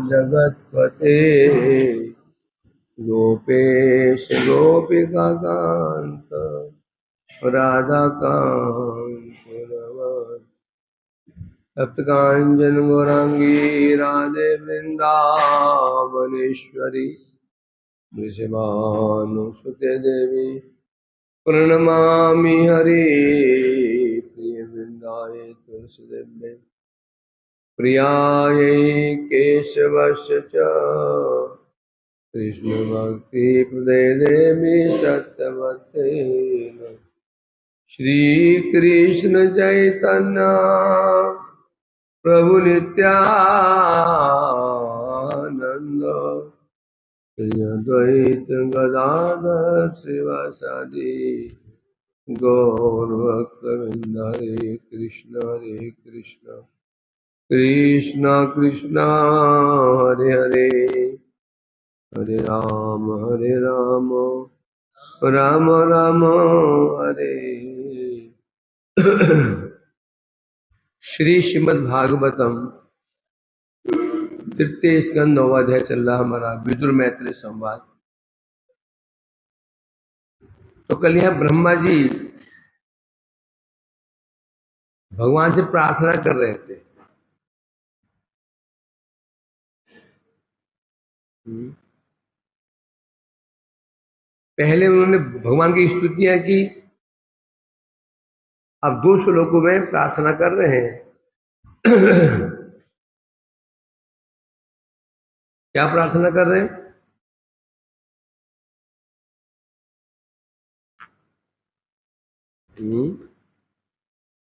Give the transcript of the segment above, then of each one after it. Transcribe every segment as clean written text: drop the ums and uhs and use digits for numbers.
जगत्पते गोपेश गोपिका कांत राधाकांत नमः। तप्तकांचन गौरांगी राधे वृंदावनेश्वरी वृषभानुसुते देवी प्रणमामि हरे। प्रिय वृंदाय तुलसीदेवे प्रियायै केशवस्य च कृष्ण भक्ति प्रदे देवी सत्यवते श्री कृष्ण चैतन्य प्रभु नित्यानंद श्री अद्वैत गदाधर श्रीवासादि गौर भक्तवृंद हरे कृष्ण कृष्ण कृष्ण हरे हरे हरे राम राम राम हरे। श्री श्रीमद् भागवतम तृतीय स्कंद 9वां अध्याय चल रहा हमारा विदुर मैत्री संवाद। तो कल यह ब्रह्मा जी भगवान से प्रार्थना कर रहे थे। पहले उन्होंने भगवान की स्तुतियां की, अब 2 श्लोकों में प्रार्थना कर रहे हैं। क्या प्रार्थना कर रहे हैं?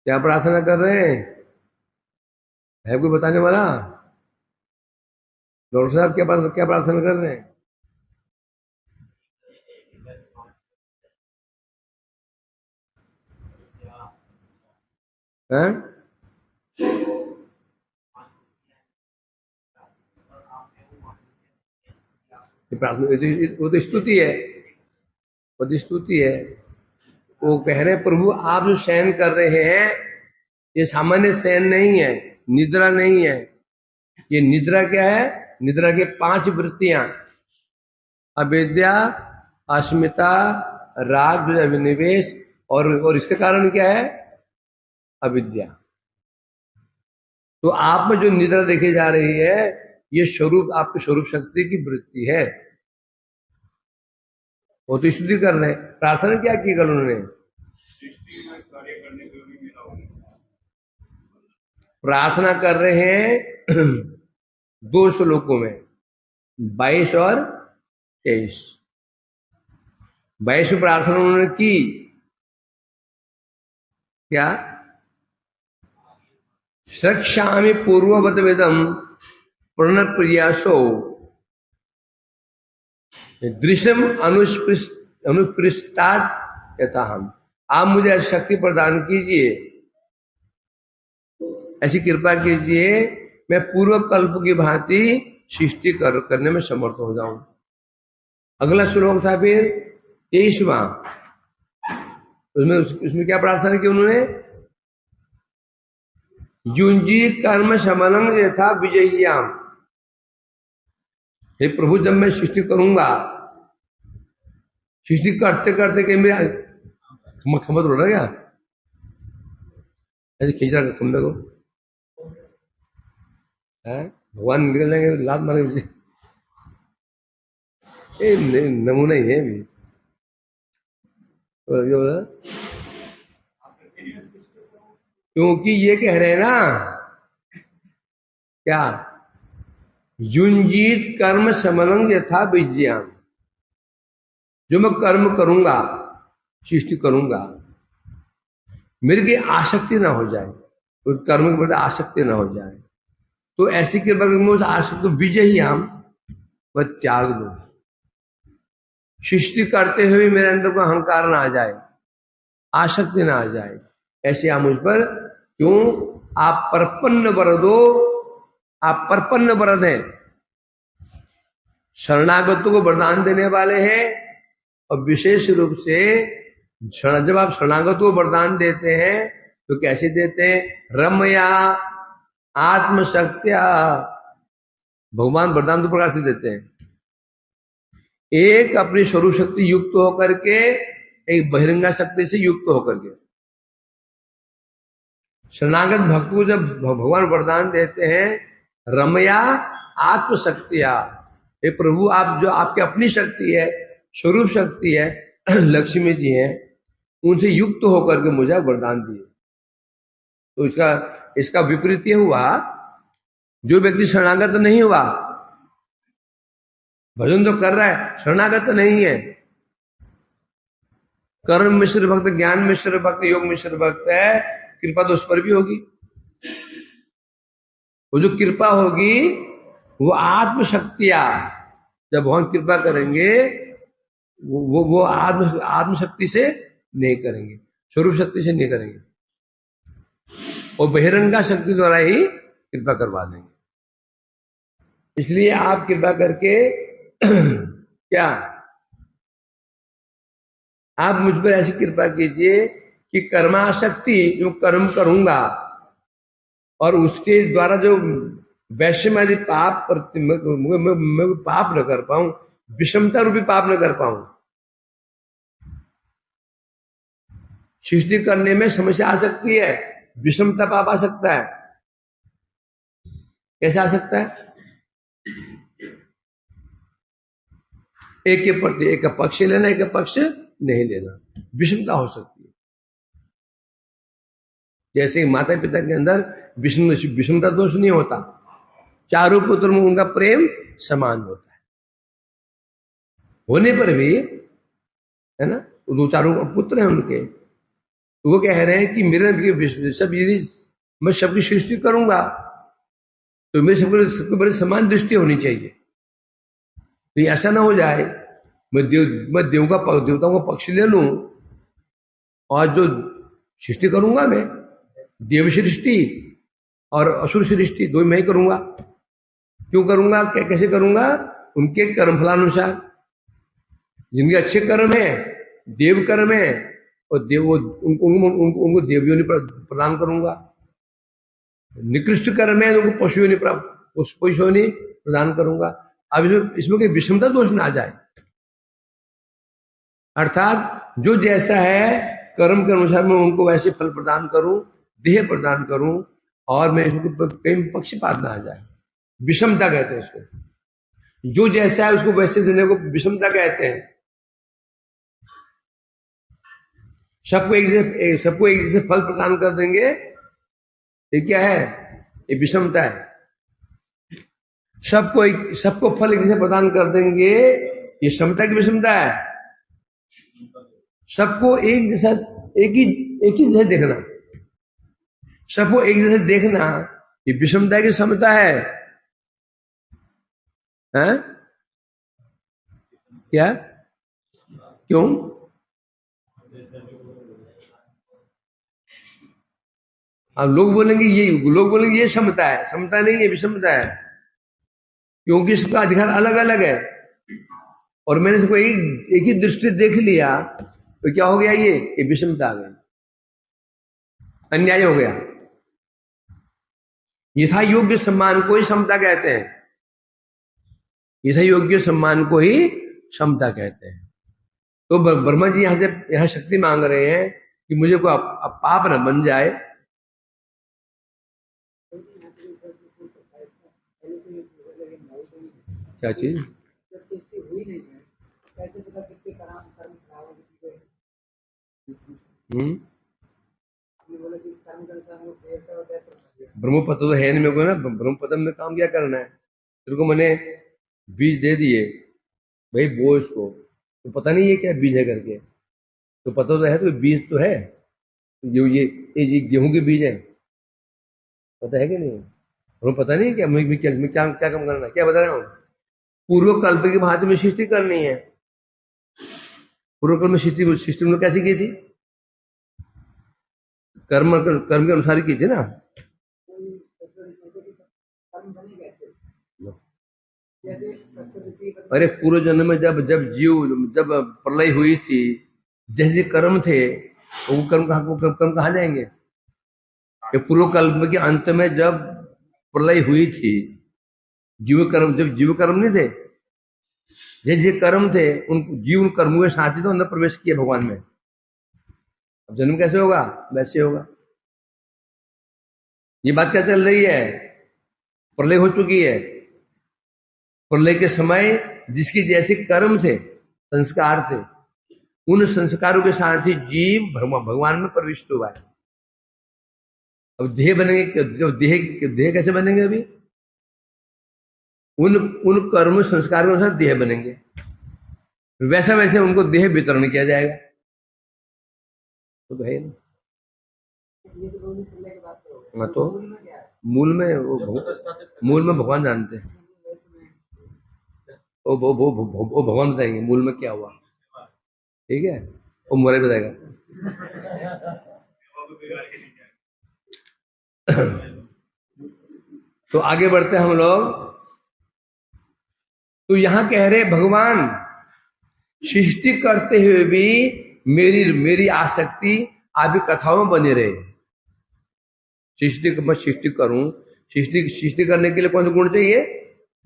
क्या प्रार्थना कर रहे हैं? है कोई बताने वाला? डॉक्टर साहब क्या प्रार्थना कर रहे हैं? हैं? वो तो स्तुति है, वो कह रहे प्रभु आप जो शयन कर रहे हैं ये सामान्य शयन नहीं है, निद्रा नहीं है। ये निद्रा क्या है? निद्रा के 5 वृत्तियां, अविद्या, अस्मिता, राग, अभिनिवेश और इसके कारण क्या है? अविद्या। तो आप में जो निद्रा देखी जा रही है ये स्वरूप, आपके स्वरूप शक्ति की वृत्ति है। वो तो स्तुति कर रहे हैं। प्रार्थना क्या की कल उन्होंने? प्रार्थना कर रहे हैं 2 श्लोकों में, 22 और 23। 22 प्रार्थना उन्होंने की क्या? सक्षामि पूर्ववत वेदम प्रणप्रयासो दृश्यम अनुपृष्टाद यथा हम। आप मुझे शक्ति प्रदान कीजिए, ऐसी कृपा कीजिए मैं पूर्व कल्प की भांति सृष्टि करने में समर्थ हो जाऊं। अगला श्लोक था फिर 23वां। उसमें क्या प्रार्थना की उन्होंने? युंजी कर्म समलंग यथा विजय्याम। हे प्रभु जब मैं सृष्टि करूंगा, सृष्टि करते करते के मेरा खम्बा उड़ गया, ऐसे खींच रहा खम्बे को है, भगवान निकल जाएंगे लात मारे मुझे। नमूना ही है भी। क्योंकि ये कह रहे हैं ना क्या? युंजीत कर्म समलंग यथा विज्ञान। जो मैं कर्म करूंगा, सृष्टि करूंगा, मेरे की आसक्ति ना हो जाए, उस कर्म के प्रति आसक्ति ना हो जाए, तो ऐसी कृपा उस आसक्ति विजय ही हम वह त्याग दो। सृष्टि करते हुए मेरे अंदर को अहंकार ना आ जाए, आसक्ति ना आ जाए, ऐसे आप मुझ पर क्यों? आप परपन्न वरदो, आप परपन्न वरद हैं, शरणागतों को वरदान देने वाले हैं। और विशेष रूप से जब आप शरणागतों को वरदान देते हैं तो कैसे देते हैं? रमया आत्मशक्त्या भगवान वरदान दो प्रकार से देते हैं। एक अपनी स्वरूप शक्ति युक्त होकर के, एक बहिरंगा शक्ति से युक्त होकर के। शरणागत भक्त को जब भगवान वरदान देते हैं, रमया आत्मशक्तिया, हे प्रभु आप जो आपकी अपनी शक्ति है, स्वरूप शक्ति है, लक्ष्मी जी है, उनसे युक्त होकर के मुझे वरदान दिए। तो इसका विपरीत ये हुआ, जो व्यक्ति शरणागत नहीं हुआ, भजन तो कर रहा है, शरणागत नहीं है, कर्म मिश्र भक्त, ज्ञान मिश्र भक्त, योग मिश्र भक्त है, कृपा तो उस पर भी होगी। वो जो कृपा होगी वो आत्मशक्तिया, जब भगवान कृपा करेंगे वो आत्मशक्ति से नहीं करेंगे, स्वरूप शक्ति से नहीं करेंगे, और बहिरंगा शक्ति द्वारा ही कृपा करवा देंगे। इसलिए आप कृपा करके क्या आप मुझ पर ऐसी कृपा कीजिए कि कर्माशक्ति, जो कर्म करूंगा और उसके द्वारा जो वैश्य में यदि पाप मैं पाप न कर पाऊं, विषमता रूपी पाप न कर पाऊं। सृष्टि करने में समस्या आ सकती है, विषमता पाप आ सकता है। कैसे आ सकता है? एक के प्रति एक का पक्ष लेना, एक का पक्ष नहीं लेना, विषमता हो सकती है। जैसे माता पिता के अंदर विषमता दोष नहीं होता, चारों पुत्र में उनका प्रेम समान होता है, होने पर भी, है ना, दो चारों पुत्र हैं उनके, तो वो कह रहे हैं कि मेरे सब, यदि मैं सबकी सृष्टि करूंगा तो मेरे सबके बड़े समान दृष्टि होनी चाहिए। तो ऐसा ना हो जाए मैं देवताओं का पक्ष ले लूं, और जो सृष्टि करूंगा मैं देव सृष्टि और असुर सृष्टि दो मैं ही करूंगा। क्यों करूंगा, कैसे करूंगा? उनके कर्म फलानुसार। जिनके अच्छे कर्म है, देव कर्म है, और देव उनको देवयोनि प्रदान करूंगा। निकृष्ट कर्म है, उनको पशुयोनि प्रदान करूंगा। अब इसमें कोई विषमता दोष ना आ जाए, अर्थात जो जैसा है कर्म के अनुसार मैं उनको वैसे फल प्रदान करूं, देह प्रदान करूं, और मैं इसको कहीं पक्षपात ना आ जाए। विषमता कहते हैं इसको। जो जैसा है उसको वैसे देने को विषमता कहते हैं। सबको एक जैसे फल प्रदान कर देंगे, ये क्या है? ये विषमता है। सबको फल एक जैसे प्रदान कर देंगे, ये समता की विषमता है। सबको एक ही जैसे देखना, सबको एक जैसे देखना, ये विषमता की समता है। हैं? क्या? क्यों? अब लोग बोलेंगे ये समता है। समता नहीं है, विषमता है, क्योंकि इसका अधिकार अलग अलग है, और मैंने इसको एक ही दृष्टि देख लिया, तो क्या हो गया? ये विषमता आ गई, अन्याय हो गया। यथा योग्य सम्मान को ही समता कहते हैं। यथा योग्य सम्मान को ही समता कहते हैं। तो ब्रह्मा जी यहां शक्ति मांग रहे हैं कि मुझे कोई पाप न बन जाए। क्या चीज? ब्रह्मपत्र तो है नहीं मेरे को ना। ब्रह्मपत्र में काम क्या करना है? तेरे को मैंने बीज दे दिए, भाई बो इसको, तो पता नहीं ये क्या बीज है करके, तो पता तो है, तो बीज तो है, जो ये गेहूं के बीज है, पता है कि नहीं? और पता नहीं क्या मैं क्या काम करना है, क्या बता रहा हूँ? पूर्व कल्प की भांति में सृष्टि करनी है। पूर्व कल्प में सृष्टि उन्होंने कैसी की थी? कर्म के अनुसार की थी ना। अरे पूर्व जन्म में जब प्रलय हुई थी, जैसे कर्म थे, वो कर्म कहाँ जाएंगे? ये पूर्व कल्प के अंत में जब प्रलय हुई थी, जीव कर्म, जब जीव कर्म नहीं थे, जैसे कर्म थे, उन जीव कर्मों के साथ ही तो अंदर प्रवेश किया भगवान में। अब जन्म कैसे होगा? वैसे होगा। ये बात क्या चल रही है? प्रलय हो चुकी है। प्रलय के समय जिसके जैसे कर्म थे, संस्कार थे, उन संस्कारों के साथ ही जीव भगवान में प्रविष्ट हुआ है। अब देह बनेंगे, जब देह कैसे बनेंगे? अभी उन कर्म संस्कारों के अनुसार देह बनेंगे, वैसा वैसे उनको देह वितरण किया जाएगा। तो है ना। हाँ, तो मूल में भगवान जानते हैं। वो भगवान बताएंगे मूल में क्या हुआ। ठीक है, वो मोरे बताएगा। तो आगे बढ़ते हैं हम लोग। तो यहां कह रहे भगवान सृष्टि करते हुए भी मेरी आसक्ति आदि कथाओं में बने रहे। मैं सृष्टि करूं, सृष्टि करने के लिए कौन सा गुण चाहिए?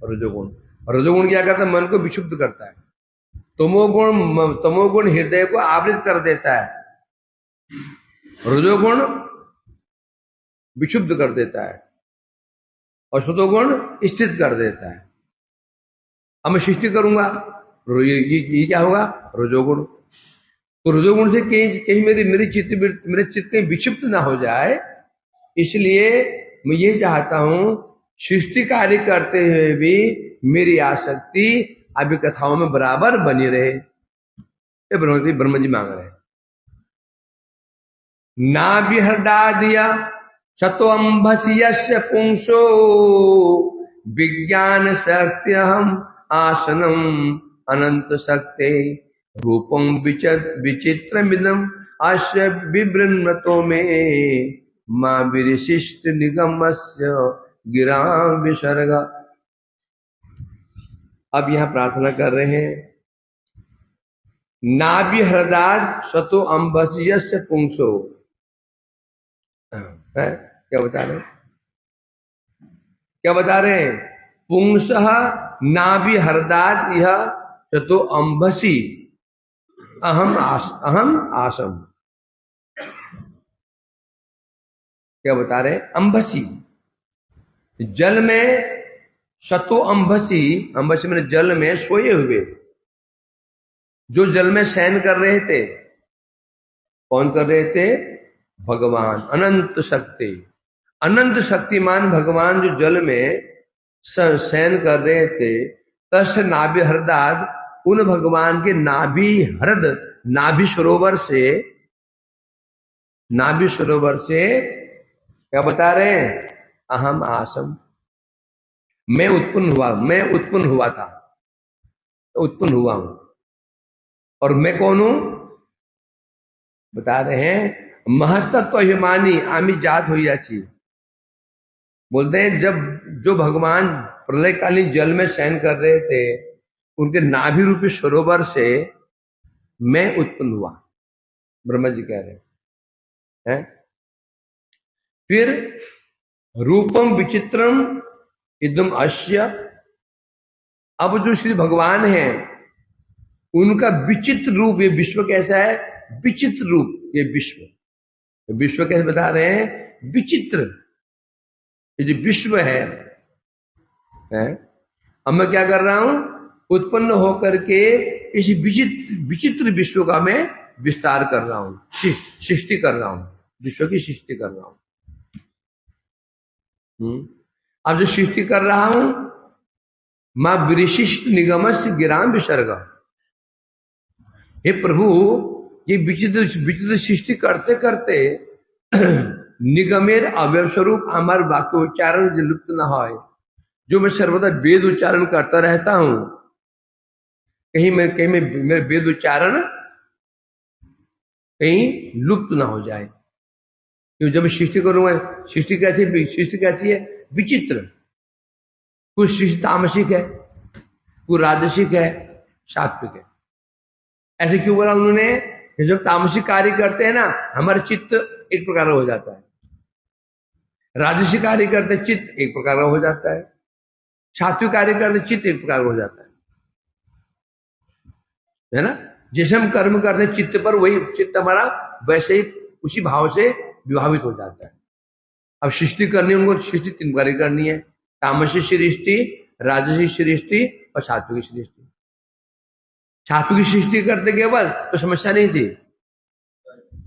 रजोगुण। रजोगुण क्या करता है? मन को विक्षुब्ध करता है। तमोगुण हृदय को आवृत कर देता है, रजोगुण विक्षुब्ध कर देता है, और सतोगुण स्थित कर देता है। अब मैं सृष्टि करूंगा, ये क्या होगा? रजोगुण। तो रजोगुण से कहीं मेरे चित्त कहीं विक्षिप्त ना हो जाए, इसलिए मैं ये चाहता हूं सृष्टि कार्य करते हुए भी मेरी आसक्ति अभी कथाओं में बराबर बनी रहे। ये ब्रह्म जी मांग रहे हैं। ना विहृदा दिया शतोऽम्भस्य पुंसो विज्ञान सत्यहम आसनम अनंत शक्ति रूपम विचित्रमिदम अस्य विवृण्वतो में मां विशिष्ट निगमस्य गिरा विसर्ग। अब यहां प्रार्थना कर रहे हैं, नाभि हृदाद शतो अम्भस्य पुंसो। क्या बता रहे हैं? क्या बता रहे हैं? पुंस नाभि हृदाद यह शतो अम्भसी अहम आसम। क्या बता रहे? अंबसी, जल में शतो अंबसी, अंबसी मैंने जल में सोए हुए, जो जल में शयन कर रहे थे। कौन कर रहे थे? भगवान अनंत शक्ति, अनंत शक्तिमान भगवान जो जल में शयन कर रहे थे। तस् नाभि हृदाद, उन भगवान के नाभि हृद, नाभि सरोवर से क्या बता रहे हैं? अहम आसम, मैं उत्पन्न हुआ था, उत्पन्न हुआ हूं। और मैं कौन हूं? बता रहे हैं महत्त्व अभिमानी आमी जात हुई जाची। बोलते हैं जब जो भगवान प्रलयकालीन जल में शयन कर रहे थे, उनके नाभि रूपी सरोवर से मैं उत्पन्न हुआ। ब्रह्मा जी कह रहे हैं। फिर रूपम विचित्रम इदम अश्य। अब जो श्री भगवान है, उनका विचित्र रूप, ये विश्व कैसा है? विचित्र रूप। ये विश्व कैसे बता रहे हैं? विचित्र। ये जो विश्व है? अब मैं क्या कर रहा हूं? उत्पन्न होकर के इस विचित्र विश्व का मैं विस्तार कर रहा हूं, सृष्टि कर रहा हूं, विश्व की सृष्टि कर रहा हूं। अब जो सृष्टि कर रहा हूं, मां विशिष्ट निगमस्य गिराम विसर्ग। हे प्रभु, ये विचित्र सृष्टि करते करते निगमेर अवयव स्वरूप हमारे वाक्य उच्चारण जो लुप्त न हो, जो मैं सर्वदा वेद उच्चारण करता रहता हूं, कहीं मेरे वेद उच्चारण कहीं लुप्त ना हो जाए। क्यों? जब सृष्टि करूंगा, सृष्टि कैसी है? विचित्र। कुछ सृष्टि तामसिक है, कुछ राजसिक है, सात्विक है। ऐसे क्यों बोला उन्होंने? जब तामसिक कार्य करते हैं ना, हमारा चित्त एक प्रकार का हो जाता है, राजसिक कार्य करते चित्त एक प्रकार का हो जाता है। सात्विक कार्य करते चित्त एक प्रकार हो जाता है ना। जैसे हम कर्म करते हैं चित्त पर, वही चित्त हमारा वैसे ही उसी भाव से विभावित हो जाता है। अब सृष्टि करनी है, उनको सृष्टि 3 कार्य करनी है, तामसिक सृष्टि, राजसिक सृष्टि और सात्विक सृष्टि। सात्विक सृष्टि करते केवल तो समस्या नहीं थी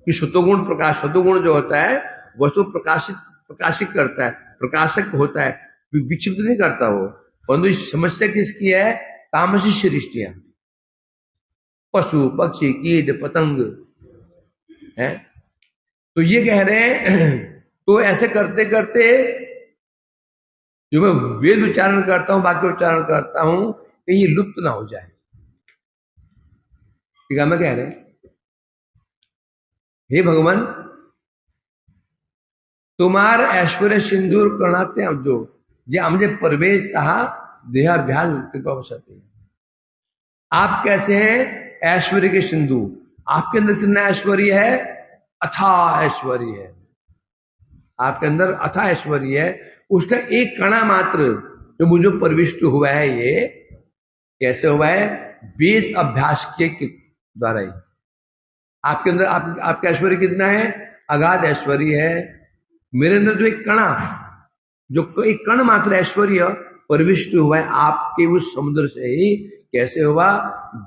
कि सत्वगुण प्रकाश, सत्वगुण जो होता है वस्तु प्रकाशित करता है, प्रकाशक होता है, विक्षिप्त नहीं करता वो। परंतु समस्या किसकी है? तामसिक सृष्टियां, पशु पक्षी कीट पतंग है। तो ये कह रहे हैं तो ऐसे करते करते जो मैं वेद उच्चारण करता हूं, वाक्य उच्चारण करता हूं, कहीं लुप्त ना हो जाए। ठीक है, मैं कह रहे हैं हे भगवान, तुम्हार ऐश्वर्य सिंदूर करणाते जो जे हमने प्रवेश कहा देहाभ्यास कृपा वसते। आप कैसे हैं? ऐश्वर्य के सिंधु। आपके अंदर कितना ऐश्वर्य है? अथाह ऐश्वर्य है। आपके अंदर अथाह ऐश्वर्य है। उसका एक कणा मात्र जो मुझे प्रविष्ट हुआ है, ये कैसे हुआ है? वेद अभ्यास के द्वारा ही। आपके अंदर आपका ऐश्वर्य कितना है? अगाध ऐश्वर्य है। मेरे अंदर जो एक कणा, जो एक कण मात्र ऐश्वर्य प्रविष्ट हुआ है आपके उस समुद्र से ही। कैसे हुआ?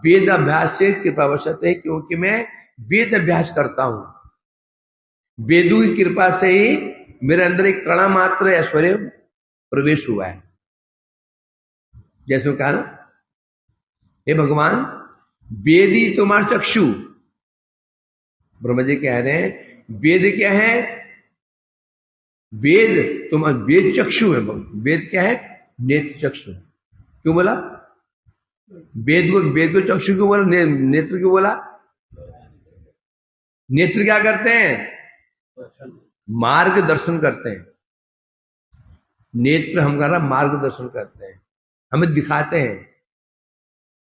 वेद अभ्यास से कृपावशत है, क्योंकि मैं वेद अभ्यास करता हूं। वेदों की कृपा से ही मेरे अंदर एक कणा मात्र ऐश्वर्य प्रवेश हुआ है। जैसे कहा ना, हे भगवान, वेदी तुम्हारा चक्षु। ब्रह्मा जी कह रहे हैं वेद क्या है? वेद तुम्हारा वेद चक्षु है। वेद क्या है? नेत्र चक्षु। क्यों बोला वेद को चक्षु क्यों बोला? नेत्र क्यों बोला? नेत्र क्या करते हैं? मार्ग दर्शन करते हैं। नेत्र हमारा मार्गदर्शन करते हैं, हमें दिखाते हैं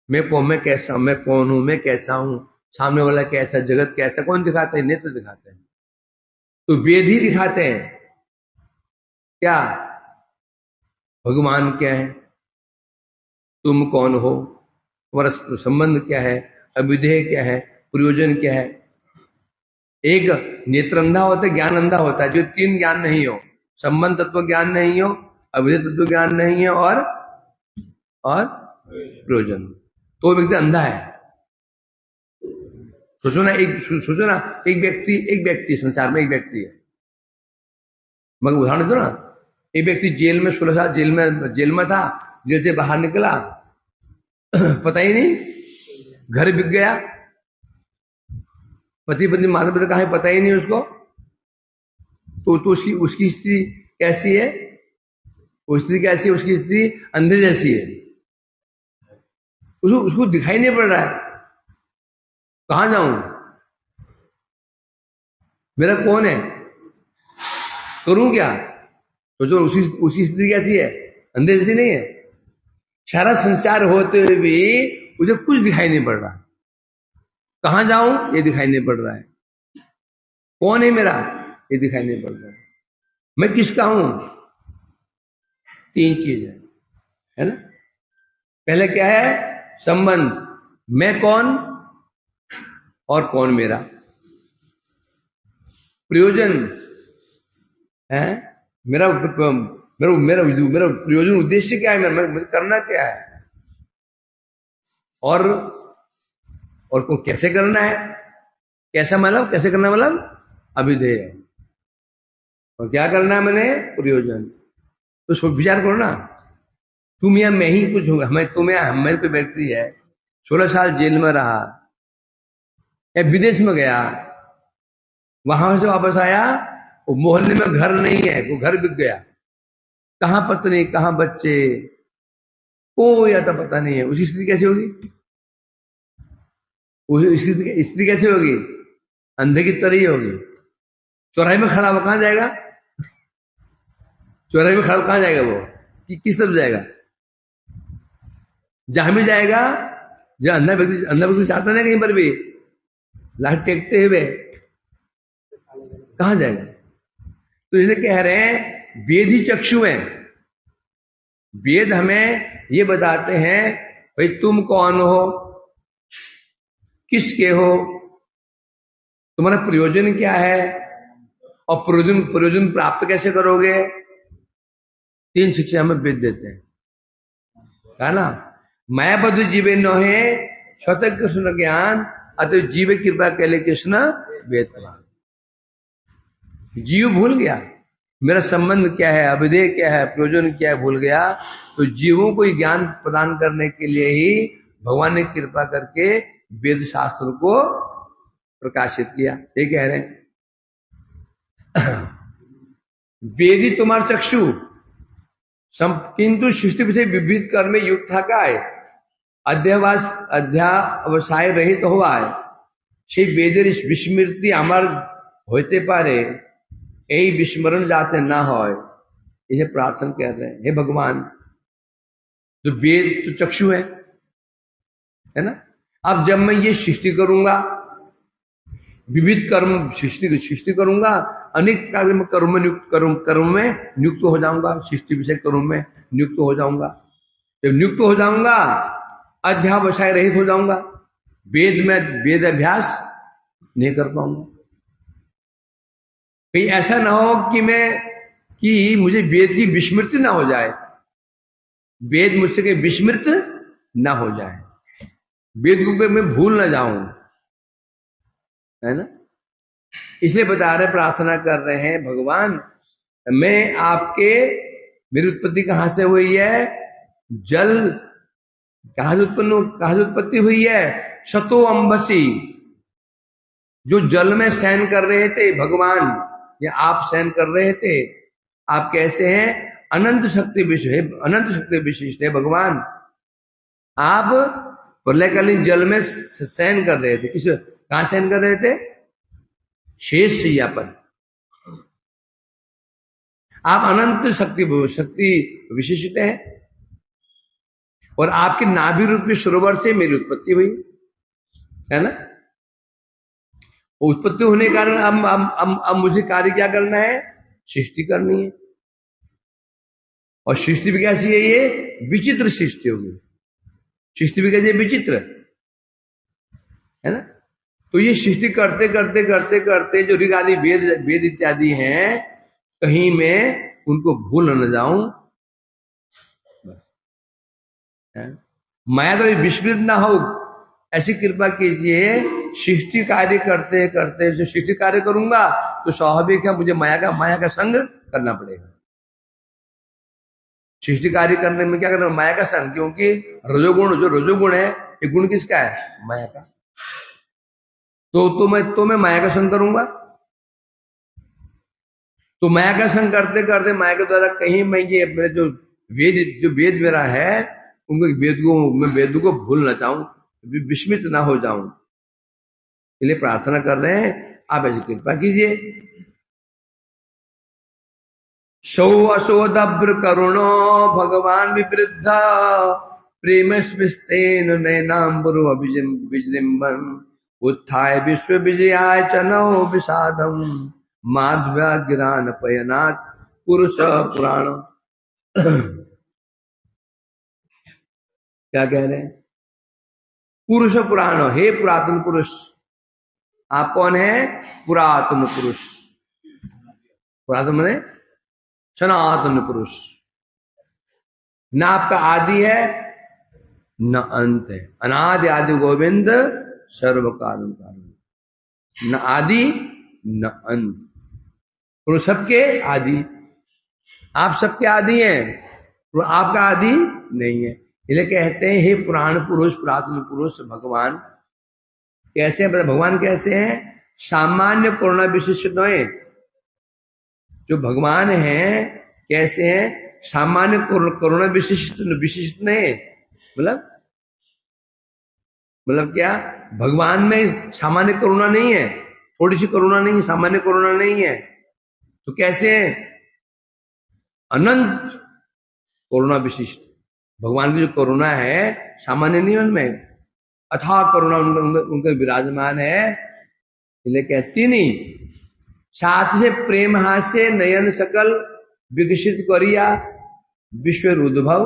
मैं कैसा, मैं कौन हूं, मैं कैसा हूं, सामने वाला कैसा, जगत कैसा, कौन दिखाते हैं? नेत्र दिखाते हैं। तो वेद ही दिखाते हैं क्या? भगवान क्या है, तुम कौन हो, तुम्हारा संबंध क्या है, अभिधेय क्या है, प्रयोजन क्या है। एक नेत्र अंधा होता है, ज्ञान अंधा होता है, जो 3 ज्ञान नहीं हो, संबंध तत्व ज्ञान नहीं हो, अभिधेय तत्व ज्ञान नहीं है, और प्रयोजन, तो व्यक्ति अंधा है। सोचो ना, एक व्यक्ति संसार में एक व्यक्ति है। मगर उदाहरण दो ना, एक व्यक्ति जेल में 16 साल जेल में था, जेल से बाहर निकला, पता ही नहीं, घर बिक गया, पति पत्नी माता पिता कहा पता ही नहीं उसको, तो उसकी स्थिति कैसी है? वो स्थिति कैसी है? उसकी स्थिति अंधे जैसी है। उसको दिखाई नहीं पड़ रहा है, कहां जाऊं, मेरा कौन है, करूं क्या? तो जो उसकी स्थिति कैसी है? अंधे जैसी नहीं है। सारा संचार होते हुए भी मुझे कुछ दिखाई नहीं पड़ रहा, कहां जाऊं ये दिखाई नहीं पड़ रहा है, कौन है मेरा ये दिखाई नहीं पड़ रहा है, मैं किसका हूं। 3 चीज है ना। पहले क्या है? संबंध, मैं कौन और कौन मेरा। प्रयोजन है, मेरा प्रयोजन उद्देश्य क्या है, मैं करना क्या है, और को कैसे करना है। कैसा मतलब? कैसे करना मतलब अभिधेय, और क्या करना है मैंने? प्रयोजन। तो उसको विचार करो ना, तुम या मैं ही कुछ होगा, मेरे पे व्यक्ति है, 16 साल जेल में रहा, या विदेश में गया, वहां से वापस आया, वो मोहल्ले में घर नहीं है, वो घर बिक गया, कहां पत्नी कहां बच्चे, कोई आता पता नहीं है। उसकी स्थिति कैसी होगी? स्थिति कैसे होगी? अंधे की तरह ही होगी। चौराहे में खड़ा वो कहां जाएगा? चौराहे में खड़ा कहां जाएगा वो? किस तरफ जाएगा? जहां भी जाएगा, जहां अंधा व्यक्ति चाहता नहीं कहीं पर भी लाठ टेकते हुए, कहां जाएगा? तो इसलिए कह रहे हैं वेदी चक्षु है, वेद हमें ये बताते हैं भाई तुम कौन हो, किसके हो, तुम्हारा प्रयोजन क्या है, और प्रयोजन प्रयोजन प्राप्त कैसे करोगे। 3 शिक्षा हमें वेद देते हैं, है ना। मैं बधु जीवे नोहे स्वतः कृष्ण ज्ञान, अतः जीव कृपा कहले कृष्ण वेद। जीव भूल गया मेरा संबंध क्या है, अभिधेय क्या है, प्रयोजन क्या है, भूल गया। तो जीवों को ज्ञान प्रदान करने के लिए ही भगवान ने कृपा करके वेद शास्त्र को प्रकाशित किया। ये कह रहे हैं वेदी तुम्हार चक्षु किंतु सृष्टि से विविध कर्म में युक्त था का है, अध्यावसाय रहित हुआ है। সেই বেদের বিস্মৃতি আমার হইতে পারে, এই विस्मरण जाते ना হয়, इसे प्रार्थना कर रहे हैं। हे भगवान, तो वेद तो चक्षु है ना। अब जब मैं ये सृष्टि करूंगा, विविध कर्म सृष्टि करूंगा, अनेक प्रकार में कर्म में नियुक्त हो जाऊंगा, सृष्टि विषय कर्म में नियुक्त हो जाऊंगा। जब नियुक्त हो जाऊंगा अध्यावसाय रहित हो जाऊंगा, वेद अभ्यास नहीं कर पाऊंगा। कहीं ऐसा ना हो कि मुझे वेद की विस्मृति ना हो जाए, वेद मुझसे कहीं विस्मृत ना हो जाए, वेद को मैं भूल ना जाऊं, है ना। इसलिए बता रहे, प्रार्थना कर रहे हैं भगवान, मैं आपके, मेरी उत्पत्ति कहां से हुई है, जल कहां से उत्पत्ति हुई है, शतो अंबसी, जो जल में शयन कर रहे थे भगवान, या आप शयन कर रहे थे। आप कैसे हैं, अनंत शक्ति विशिष्ट है भगवान। आप प्रलयकालीन जल में शयन कर रहे थे। कहां शयन कर रहे थे, शेष शैया पर। आप अनंत शक्ति विशिष्ट है, और आपके नाभि रूप में सरोवर से मेरी उत्पत्ति हुई, है ना। उत्पत्ति होने के कारण अब मुझे कार्य क्या करना है, सृष्टि करनी है। और सृष्टि भी कैसी है, ये विचित्र सृष्टि होगी। सृष्टि भी कैसी विचित्र, है ना। तो ये सृष्टि करते करते करते करते जो ऋग आदि वेद इत्यादि हैं, कहीं मैं उनको भूल न जाऊं, माया तो विस्मृत ना हो, ऐसी कृपा कीजिए। सृष्टि कार्य करते करते जो सृष्टि कार्य करूंगा तो स्वाभाविक है मुझे माया का संग करना पड़ेगा। सृष्टि कार्य करने में क्या करना, माया का संग, क्योंकि रजोगुण है, ये गुण किसका है, माया का। तो मैं माया का संग करूंगा। तो माया का संग करते करते माया के द्वारा कहीं मैं ये मेरे जो वेद मेरा है, उनको वेद को भूल न जाऊं, विस्मित ना हो जाऊं, इसलिए प्रार्थना कर रहे हैं, आप ऐसी कृपा कीजिए। सौ असोदभ्र करुणो भगवान विवृद्ध, प्रेम स्पृस्तेन नैनाम्बुरु विजृंभन, उत्थाय विश्व विजयाय चनो विषादम, माध्व्यागिरान पयनात् पुरुष पुराण। क्या कह रहे हैं, पुरुष पुराण, हे पुरातन पुरुष। आप कौन है, पुरातन पुरुष। पुरातन माने सनातन पुरुष। न आपका आदि है न अंत है, अनादि आदि गोविंद सर्व कारण कारण, न आदि न अंत, तो सबके आदि। आप सबके आदि हैं, तो आपका आदि नहीं है। इसलिए कहते हैं हे पुराण पुरुष, पुरातन पुरुष भगवान। कैसे हैं भगवान, कैसे हैं, सामान्य करुणा विशिष्ट नहीं। जो भगवान हैं कैसे हैं, सामान्य करुणा विशिष्ट नहीं। मतलब क्या, भगवान में सामान्य करुणा नहीं है, थोड़ी सी करुणा नहीं, सामान्य करुणा नहीं है। तो कैसे हैं, अनंत करुणा विशिष्ट। भगवान की जो करुणा है सामान्य नहीं, उनमें अथाह करुणा उनका विराजमान है। इसलिए कहती नहीं, साथ से प्रेम हास्य नयन सकल विकसित करिया, विश्व उद्भव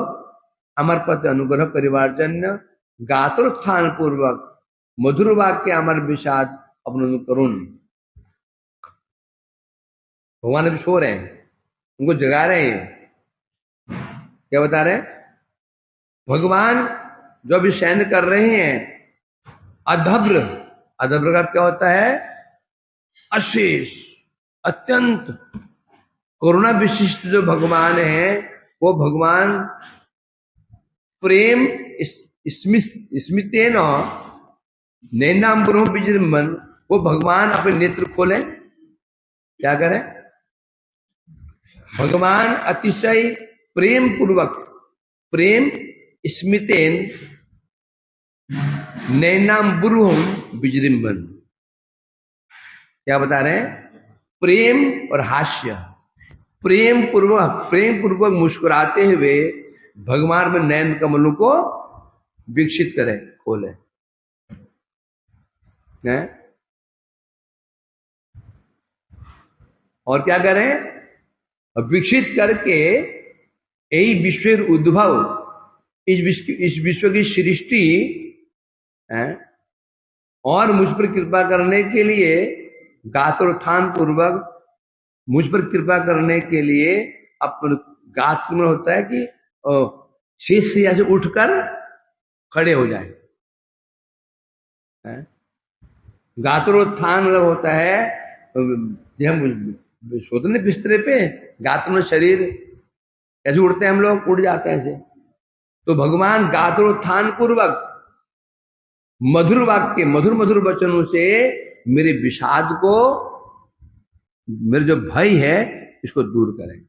अमर पद अनुग्रह परिवारजन्य गात्रोत्थान पूर्वक मधुर वाक्य अमर विषाद अपने करुण। भगवान अभी सो रहे हैं, उनको जगा रहे हैं। क्या बता रहे हैं? भगवान जो अभी शयन कर रहे हैं, अधभ्र, अधभ्र का क्या होता है? अशेष, अत्यंत करुणा विशिष्ट जो भगवान है, वो भगवान प्रेम स्मितेन नैनाम ब्रह्म विजृंभन, वो भगवान अपने नेत्र खोले, क्या करें? भगवान अतिशय प्रेम पूर्वक, प्रेम स्मितेन नैनाम ब्रह्म विजृंभन, क्या बता रहे हैं? प्रेम और हास्य, प्रेम पूर्वक मुस्कुराते हुए भगवान में नयन कमलों को विकसित करें, खोले। और क्या करें? विकसित करके यही विश्व उद्भव, इस विश्व की सृष्टि है, और मुझ पर कृपा करने के लिए गात्रोत्थान पूर्वक मुझ पर कृपा करने के लिए अपन गात्र में होता है कि शेष से ऐसे उठकर खड़े हो जाए। गात्रोत्थान मतलब होता है जब हम सोते हैं बिस्तरे पे, गात्र में शरीर ऐसे उठते हैं, हम लोग उठ जाते हैं ऐसे। तो भगवान गात्रोत्थान पूर्वक मधुर वाक्य, मधुर मधुर वचनों से मेरे विषाद को, मेरे जो भय है, इसको दूर करें।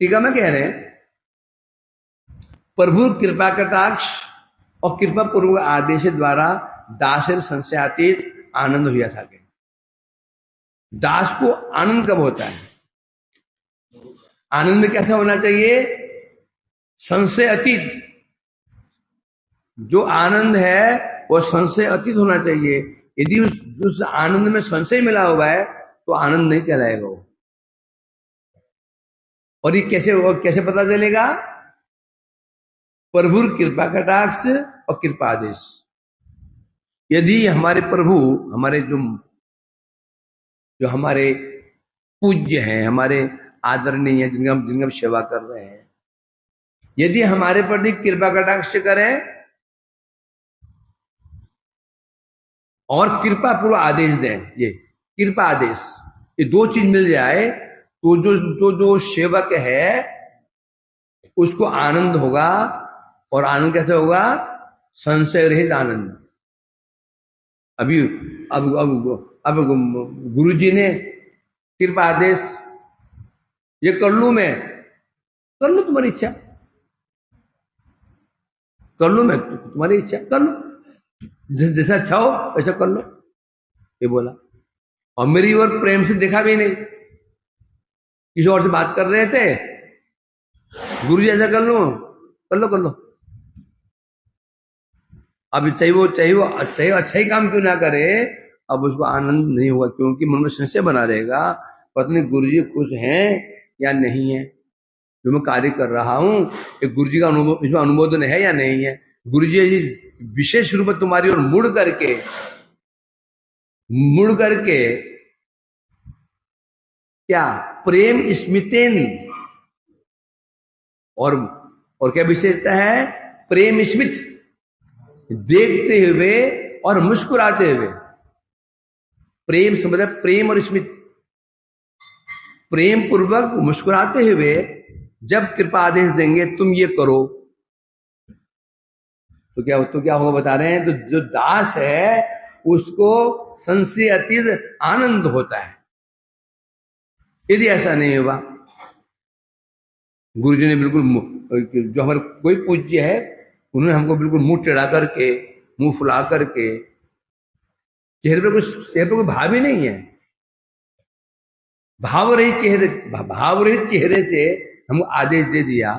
टीका में कह रहे हैं, प्रभु कृपा कटाक्ष और कृपा पूर्वक आदेश द्वारा दासेर संशयातीत आनंद हुआ था। दास को आनंद कब होता है? आनंद में कैसा होना चाहिए? संशय अतीत। जो आनंद है वो संशय अतीत होना चाहिए। यदि उस आनंद में संशय मिला हुआ है तो आनंद नहीं कहलाएगा वो। और ये कैसे पता चलेगा? प्रभु कृपा कटाक्ष और कृपा आदेश। यदि हमारे प्रभु, हमारे जो हमारे पूज्य हैं, हमारे आदरणीय हैं, जिनका हम सेवा कर रहे हैं, यदि हमारे प्रति कृपा कटाक्ष करें और कृपा पूर्व आदेश दें, ये कृपा आदेश, ये दो चीज मिल जाए तो जो सेवक है उसको आनंद होगा। और आनंद कैसे होगा? संशय रहित आनंद। अब गुरुजी ने कृपा आदेश, ये कर लूं मैं, कर लो, तुम्हारी इच्छा, कर लो, मैं तुम्हारी इच्छा, कर लो, जैसा अच्छा हो वैसा कर लो, ये बोला। और मेरी ओर प्रेम से देखा भी नहीं, किसी और से बात कर रहे थे, गुरुजी ऐसा कर लो, कर लो, कर लो। अब चाहे वो अच्छा ही काम क्यों ना करे, अब उसको आनंद नहीं होगा, क्योंकि मन में संशय बना रहेगा, पता नहीं गुरुजी खुश हैं या नहीं है, जो मैं कार्य कर रहा हूं ये गुरुजी का अनुभव, इसमें अनुमोदन है या नहीं है। गुरुजी विशेष रूप में तुम्हारी ओर मुड़ करके क्या प्रेम स्मितेन, और क्या विशेषता है? प्रेम स्मित, देखते हुए और मुस्कुराते हुए। प्रेम से मतलब प्रेम और स्मित, प्रेम पूर्वक मुस्कुराते हुए जब कृपा आदेश देंगे तुम ये करो, तो क्या होगा बता रहे हैं? तो जो दास है उसको संशय अतीत आनंद होता है। यदि ऐसा नहीं हुआ, गुरुजी ने बिल्कुल, जो हमारे कोई पूज्य है, उन्होंने हमको बिल्कुल मुंह टेढ़ा करके, मुंह फुला करके, चेहरे पे कोई भाव ही नहीं है, भाव रहित चेहरे से हमको आदेश दे दिया,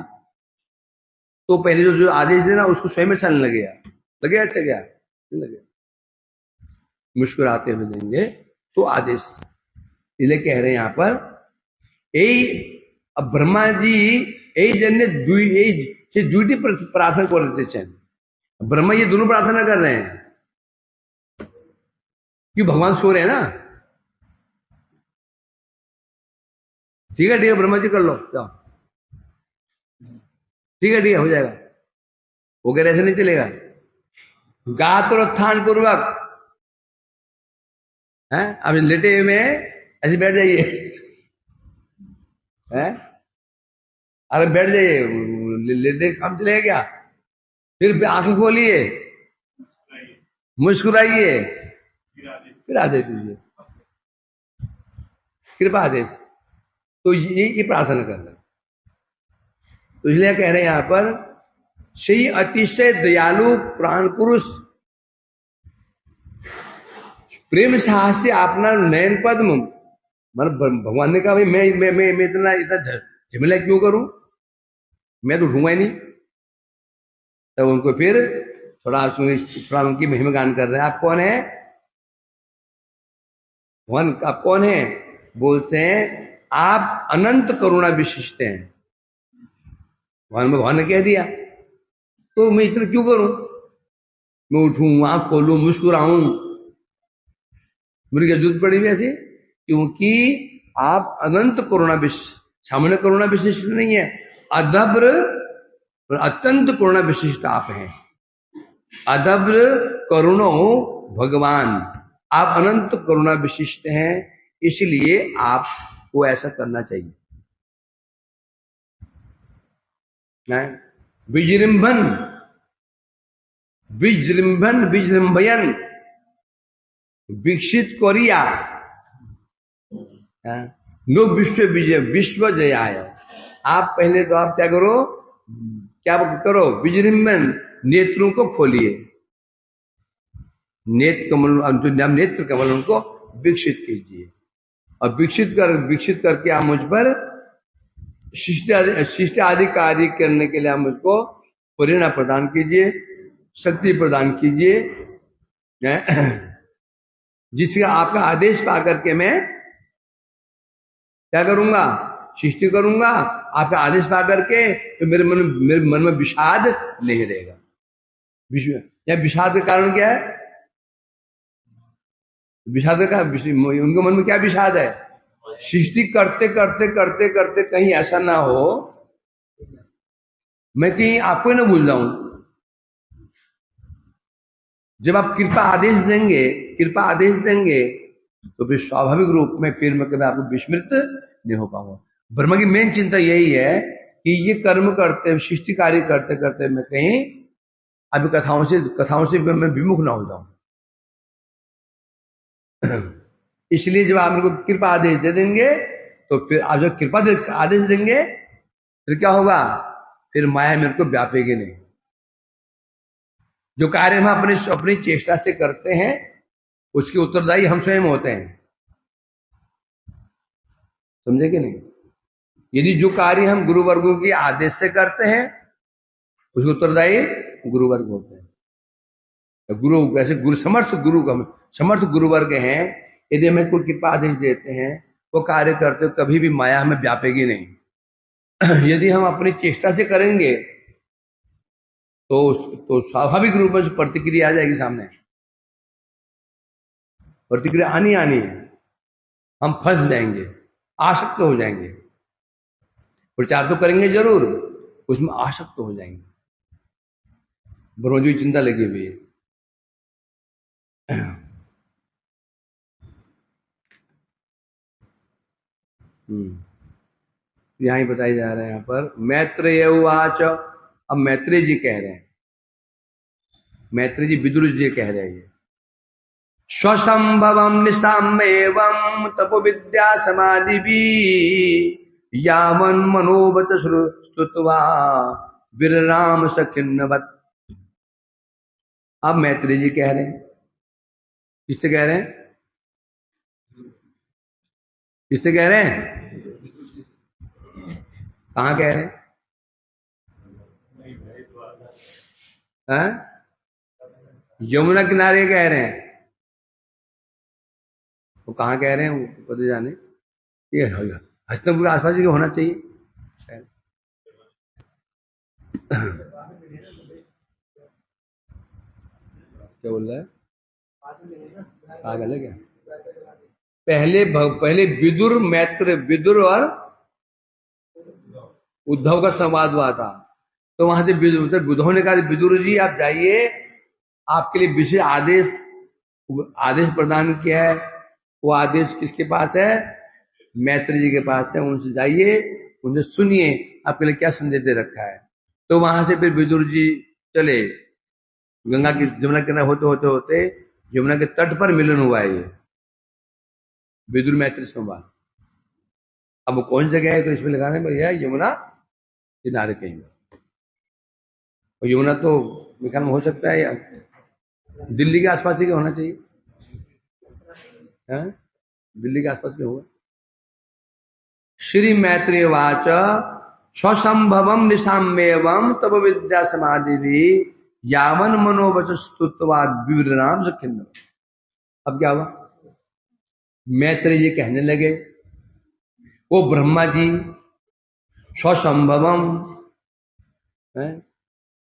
तो पहले जो आदेश देना उसको स्वयं में चलने लगे अच्छा गया, लगे मुस्कुराते हुए देंगे तो आदेश। इसलिए कह रहे हैं यहां पर यही अब ब्रह्मा जी यही जन्य दुईटी प्रार्थना कर रहे थे। ब्रह्मा ये दोनों प्रार्थना कर रहे हैं कि भगवान सो रहे हैं ना। ठीक है ब्रह्मा जी कर लो जाओ, ठीक है हो जाएगा। वो कह रहे ऐसे नहीं चलेगा, गात्रोत्थान पूर्वक है। अब लेटे हुए में ऐसे बैठ जाइए, हैं? अरे बैठ जाइए, लेटे काम चलेगा क्या? फिर आंखें खोलिए, मुस्कुराइए, फिर आदेश दीजिए, कृपा आदेश। तो ये प्रार्थना कर रहे हैं। तो इसलिए कह रहे हैं यहां पर, सही अतिशय दयालु प्राण पुरुष प्रेम साहस से अपना नयन पद्म, मतलब भगवान ने कहा भाई मैं इतना झमेला क्यों करूं, मैं तो उठूंगा ही नहीं। तब उनको फिर थोड़ा उनकी महिमा गान कर रहे हैं। आप कौन है भगवान, आप कौन है? बोलते हैं आप अनंत करुणा विशिष्ट हैं। भगवान ने कह दिया तो मैं इतना क्यों करूं, मैं उठूं, आंख खोलूं, मुस्कुराऊं, मेरी क्या जरूरत पड़ी ऐसे? क्योंकि आप अनंत करुणा विशिष्ट, सामान्य करुणा विशिष्ट नहीं है, अदब्र और अत्यंत करुणा विशिष्ट आप हैं। अदब्र करुणो भगवान, आप अनंत करुणा विशिष्ट हैं, इसलिए आपको ऐसा करना चाहिए। विजृंभन विजृंभन विजृंभयन विकसित कोरिया नो विश्व विजय विश्व जयाय। आप पहले तो आप क्या करो, क्या करो? विजृंभन, नेत्रों को खोलिए, नेत्र कमल, जो नेत्र कमल उनको विकसित कीजिए, और विकसित करके आप मुझ पर शिष्ट आदि कार्य करने के लिए आप मुझको प्रेरणा प्रदान कीजिए, शक्ति प्रदान कीजिए, जिसका आपका आदेश पा करके मैं क्या करूंगा? सृष्टि करूंगा। आपका आदेश पा करके तो मेरे मन में विषाद नहीं रहेगा। विषाद का कारण क्या है? विषाद का उनके मन में क्या विषाद है? सृष्टि करते करते करते करते कहीं ऐसा ना हो मैं कहीं आपको ही ना भूल जाऊं। जब आप कृपा आदेश देंगे तो फिर स्वाभाविक रूप में फिर मैं कभी आपको विस्मृत नहीं हो पाऊंगा। ब्रह्मा की मेन चिंता यही है कि ये कर्म करते, सृष्टि कार्य करते करते मैं कहीं अभी कथाओं से मैं विमुख ना हो जाऊं। इसलिए जब आप मेरे को कृपा आदेश दे देंगे तो फिर आप जब कृपा आदेश देंगे फिर क्या होगा? फिर माया मेरे को व्यापेगी नहीं। जो कार्य हम अपनी चेष्टा से करते हैं उसके उत्तरदायी हम स्वयं होते हैं। समझे कि नहीं? यदि जो कार्य हम गुरु वर्गों के आदेश से करते हैं उसके उत्तरदायी गुरु वर्ग होते हैं। तो समर्थ गुरु वर्ग हैं, यदि हमें कोई कृपा आदेश देते हैं वो कार्य करते हो कभी भी माया हमें व्यापेगी नहीं। यदि हम अपनी चेष्टा से करेंगे तो स्वाभाविक रूप से प्रतिक्रिया आ जाएगी सामने। प्रतिक्रिया आनी है, हम फंस जाएंगे, आसक्त हो जाएंगे। प्रचार तो करेंगे जरूर, उसमें आसक्त हो जाएंगे। ब्रह्मजी चिंता लगी हुई है। यहां ही बताया जा रहा है यहां पर मैत्रेय उवाच। अब मैत्रेय जी कह रहे हैं, मैत्रेय जी विदुर जी कह रहे हैं, स्वसंभवम निशाम एवं तपो विद्या समाधि भी यावन मनोबत श्रुतवा विरराम सखिन्नवत। अब मैत्रेय जी कह रहे हैं, किससे कह रहे हैं? किससे कह रहे हैं? कहां कह रहे हैं? यमुना किनारे कह रहे हैं। वो कहां कह रहे हैं? वो पता जाने। ये हस्तिनापुर के आसपास ही होना चाहिए शायद। क्या बोल रहा है? पागल है क्या? पहले विदुर मैत्र, विदुर और उद्धव का संवाद हुआ था। तो वहां से उद्धव ने कहा विदुर जी आप जाइए, आपके लिए विशेष आदेश प्रदान किया है। वो आदेश किसके पास है? मैत्री जी के पास है। उनसे जाइए, उनसे सुनिए आपके लिए क्या संदेश दे रखा है। तो वहां से फिर विदुर जी चले, गंगा की जमुना किनारे होते होते होते यमुना के तट पर मिलन हुआ है ये विदुर मैत्री संवाद। अब वो कौन जगह है तो इसमें लगाने भैया यमुना किनारे कहीं। और यमुना तो विकास में हो सकता है या दिल्ली के आसपास ही होना चाहिए, है? दिल्ली के आसपास के होगा। श्री मैत्री वाच स्वसंभवम निशाम्यवम तब विद्या समाधि भी यावन मनोवच स्तुत्वाद विवरणाम सखिंद। अब क्या हुआ? मैत्री जी कहने लगे, वो ब्रह्मा जी स्वसंभवम,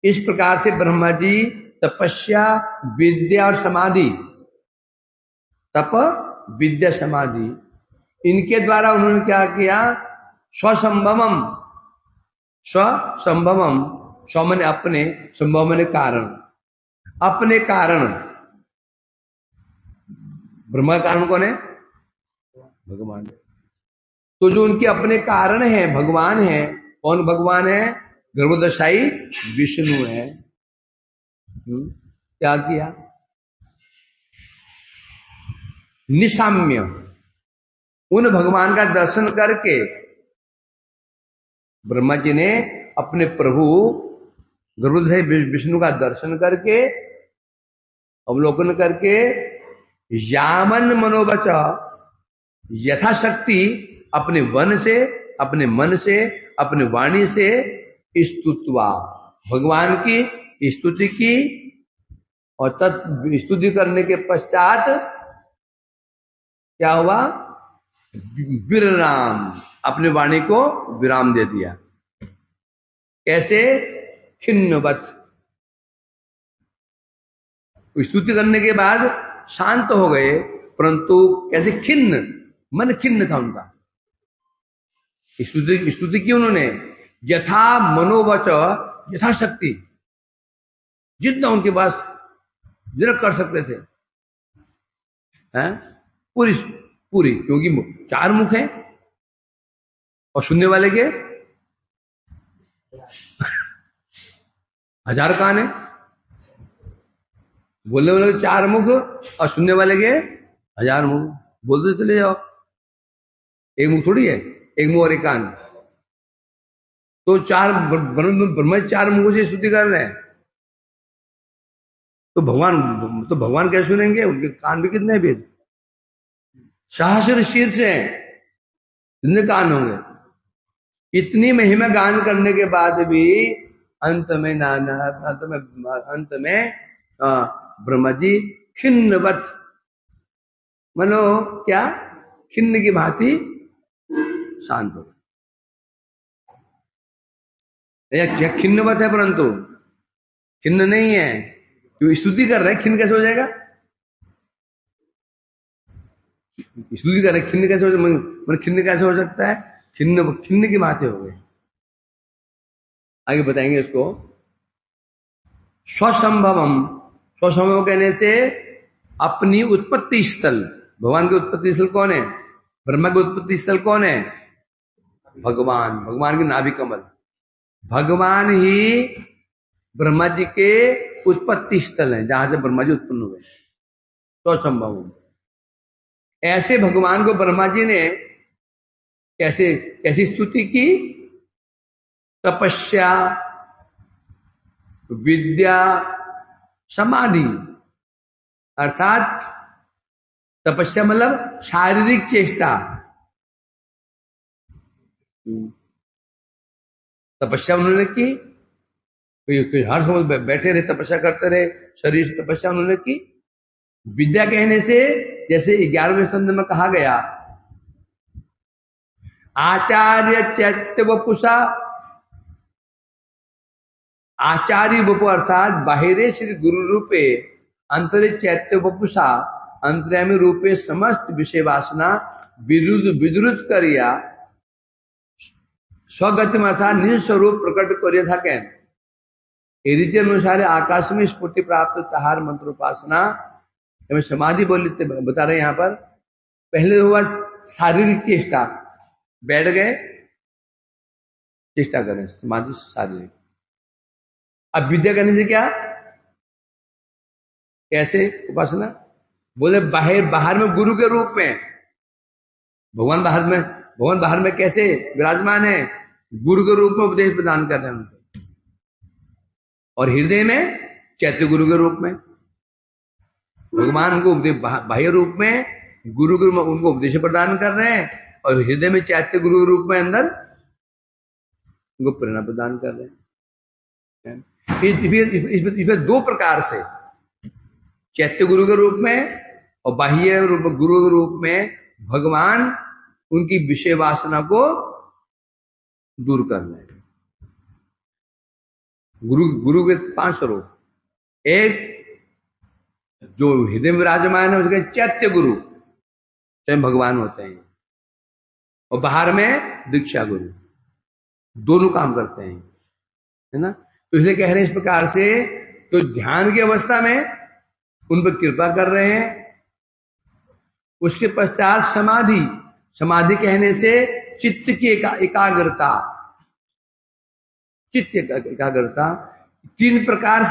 इस प्रकार से ब्रह्मा जी तपस्या, विद्या और समाधि, तप विद्या समाधि, इनके द्वारा उन्होंने क्या किया? स्वसंभवम, स्वसंभवम, स्व मैंने अपने, संभव मैंने कारण, अपने कारण। ब्रह्मा का कारण कौन है? भगवान। तो जो उनके अपने कारण है भगवान है। कौन भगवान है? गर्भोदशाई विष्णु है। क्या किया? निशाम्य, उन भगवान का दर्शन करके ब्रह्मा जी ने अपने प्रभु गर्भोदशाई विष्णु का दर्शन करके, अवलोकन करके, यामन मनोवच, यथाशक्ति अपने वन से, अपने मन से, अपने वाणी से स्तुत्वा, भगवान की स्तुति की। और स्तुति करने के पश्चात क्या हुआ? विराम, अपने वाणी को विराम दे दिया। कैसे? खिन्नवत, स्तुति करने के बाद शांत हो गए, परंतु कैसे? खिन्न, मन खिन्न था उनका। स्तुति की उन्होंने यथा मनोवच, यथाशक्ति, जितना उनके पास जितना कर सकते थे, हैं? पूरी पूरी, क्योंकि 4 मुख हैं और सुनने वाले के 1000 कान है। बोलने वाले के 4 मुख और सुनने वाले के 1000 मुख। बोलते चले जाओ, एक मुख थोड़ी है, एक मुंह और एक कान। तो 4 ब्रह्मा 4 मुखों से स्तुति कर रहे हैं, तो भगवान कैसे सुनेंगे? उनके कान भी कितने भेद, सहस्र शीर्ष है, कितने कान होंगे? इतनी महिमा गान करने के बाद भी अंत में ब्रह्मा जी खिन्नवत, मनो क्या? खिन्न की भांति शांत हो गए। खिन्नवत है परंतु खिन्न नहीं है। क्यों? स्तुति कर रहे हैं, खिन्न कैसे हो जाएगा? स्तुति कर रहे, खिन्न कैसे हो जाएगा? मन खिन्न कैसे हो सकता है? खिन्न की बातें हो गई। आगे बताएंगे इसको। स्वसंभवम, स्वसंभव कहने से अपनी उत्पत्ति स्थल, भगवान की उत्पत्ति स्थल कौन है? ब्रह्मा की उत्पत्ति स्थल कौन है? भगवान। भगवान की नाभि कमल, भगवान ही ब्रह्मा जी के उत्पत्ति स्थल है, जहां से ब्रह्मा जी उत्पन्न हुए। स्वसंभव, ऐसे भगवान को ब्रह्मा जी ने कैसी स्तुति की? तपस्या, विद्या, समाधि, अर्थात तपस्या मतलब शारीरिक चेष्टा। तपस्या उन्होंने की, हर समय बैठे रहे, तपस्या करते रहे, शरीर से तपस्या उन्होंने की। विद्या कहने से जैसे 11वें स्कंद में कहा गया, आचार्य चैत्य वपुषा, आचार्य वपु अर्थात बाहिरे श्री गुरु रूपे अंतरे चैत्य वपुषा, अंतर्यामी रूपे समस्त विषय वासना विद्रुत करिया स्वगति में अर्थात निज स्वरूप प्रकट करिए थकें। ये रीति अनुसार आकाश में स्फूर्ति प्राप्त तहार मंत्र उपासना एवं समाधि बोलते बता रहे यहाँ पर। पहले हुआ शारीरिक चेष्टा, बैठ गए चेष्टा करें, समाधि शारीरिक। अब विद्या करने से क्या, कैसे उपासना, बोले बाहर में गुरु के रूप में, भगवान बाहर में कैसे विराजमान है, गुरु के रूप में उपदेश प्रदान कर रहे हैं उनको, और हृदय में चैत्य गुरु के रूप में भगवान को उपदेश, बाह्य रूप में गुरु के रूप में उनको उपदेश प्रदान कर रहे हैं, और हृदय में चैत्य गुरु के रूप में अंदर उनको प्रेरणा प्रदान कर रहे हैं। इसमें दो प्रकार से, चैत्य गुरु के रूप में और बाह्य गुरु के रूप में भगवान उनकी विषय वासना को दूर कर रहे हैं। गुरु के 5 स्वरूप, एक जो हृदय में विराजमान है उसके चैत्य गुरु स्वयं भगवान होते हैं, और बाहर में दीक्षा गुरु, दोनों काम करते हैं, है ना। तो इसलिए कह रहे हैं इस प्रकार से, तो ध्यान की अवस्था में उन पर कृपा कर रहे हैं। उसके पश्चात समाधि, समाधि कहने से चित्त की एकाग्रता, चित्त एकाग्रता। 3 प्रकार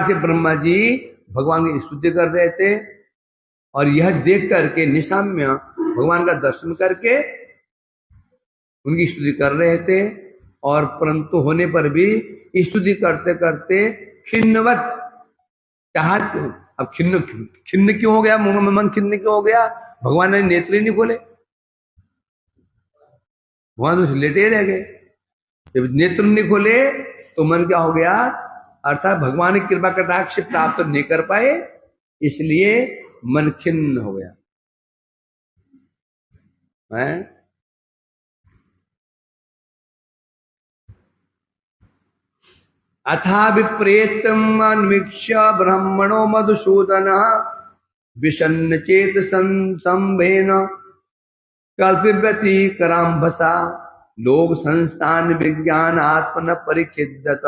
से ब्रह्मा जी भगवान की स्तुति कर रहे थे, और यह देख करके निशाम्य भगवान का दर्शन करके उनकी स्तुति कर रहे थे, और परंतु होने पर भी स्तुति करते करते खिन्नवत, चाह अब खिन्न क्यों हो गया, मन खिन्न क्यों हो गया, भगवान ने नेत्र ही नहीं खोले, भगवान उसे लेटे रह गए। जब नेत्र नहीं खोले तो मन क्या हो गया, अर्थात भगवान की कृपा कटाक्ष प्राप्त नहीं कर पाए, इसलिए मन खिन्न हो गया है। अथा विप्रेतम अन्वीक्ष्य ब्रह्मणो मधुसूदन विषन्न चेत संभेन कल्पिव्यति कराम्भसा लोक संस्थान विज्ञान आत्मन परिखिद्यत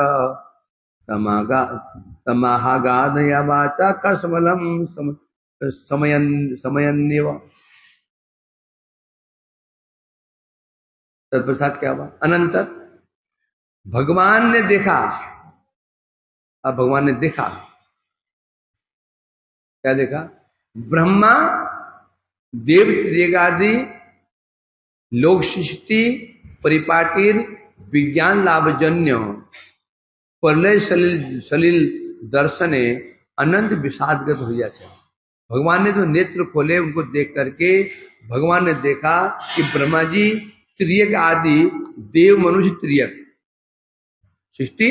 तमाहागाधया वाचा कसमलम समयन्यव। तत्पश्चात क्या हुआ, अनंतर भगवान ने देखा, अब भगवान ने देखा, क्या देखा, ब्रह्मा देव त्रिगादि लोक सृष्टि परिपाटीर विज्ञान लाभजन्य प्रलय सलिल दर्शने अनंत विषादगत हो जाए। भगवान ने जो नेत्र खोले उनको देख करके भगवान ने देखा कि ब्रह्मा जी त्रियक आदि देव मनुष्य त्रियक सृष्टि,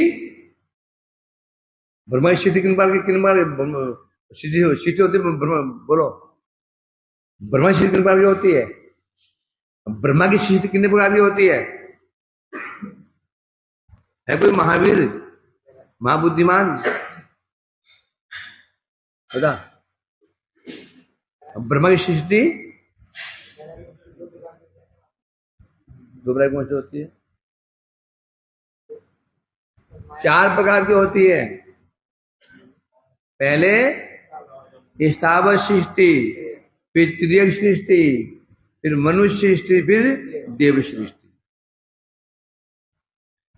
ब्रह्मा की सृष्टि किन बार सृष्टि होती है, बोलो ब्रह्मा की सृष्टि किन प्रकार की होती है, ब्रह्मा की सृष्टि कितने प्रकार की होती है कोई महावीर महाबुद्धिमान बता, ब्रह्मा की सृष्टि 2 प्रकार की होती है, 4 प्रकार की होती है। पहले स्थावर सृष्टि, फिर त्रियक सृष्टि, फिर मनुष्य सृष्टि, फिर देव सृष्टि।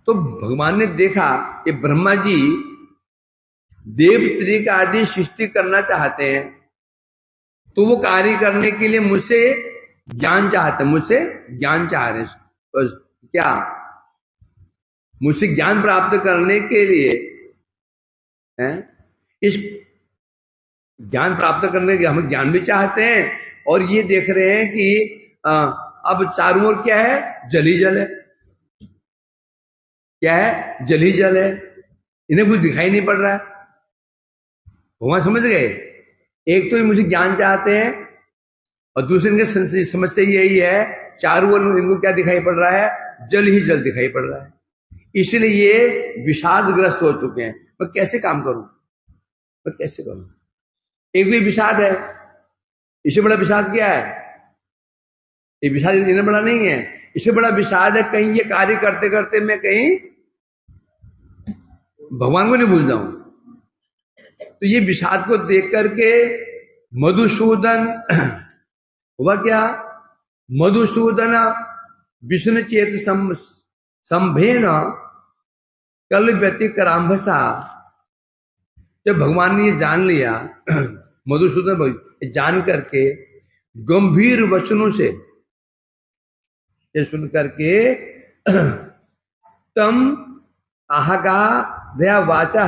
तो भगवान ने देखा कि ब्रह्मा जी देव त्रिक आदि सृष्टि करना चाहते हैं, तो वो कार्य करने के लिए मुझसे ज्ञान चाहते हैं, मुझसे ज्ञान चाह रहे हैं। बस क्या, मुझसे ज्ञान प्राप्त करने के लिए है, इस ज्ञान प्राप्त करने के हम ज्ञान भी चाहते हैं, और ये देख रहे हैं कि अब चारों ओर क्या है, जल ही जल है, क्या है, जल ही जल है, इन्हें कुछ दिखाई नहीं पड़ रहा है। भगवान समझ गए, एक तो ये मुझे ज्ञान चाहते हैं, और दूसरी इनकी समस्या यही है, चारों ओर इनको क्या दिखाई पड़ रहा है, जल ही जल दिखाई पड़ रहा है, इसलिए ये विषादग्रस्त हो चुके हैं। मैं कैसे काम करूं, मैं कैसे करूं? एक भी विषाद है, इससे बड़ा विषाद क्या है? ये विषाद इतना बड़ा नहीं है, इससे बड़ा विषाद है कहीं ये कार्य करते करते मैं कहीं भगवान को नहीं भूल जाऊं। तो ये विषाद को देख करके मधुसूदन हुआ क्या, मधुसूदन विष्णु चेत संभेन कल व्यतिक्रांभसा। जब भगवान ने ये जान लिया, मधुसूदन जान करके गंभीर वचनों से ये सुन करके तम आहागाधया वाचा,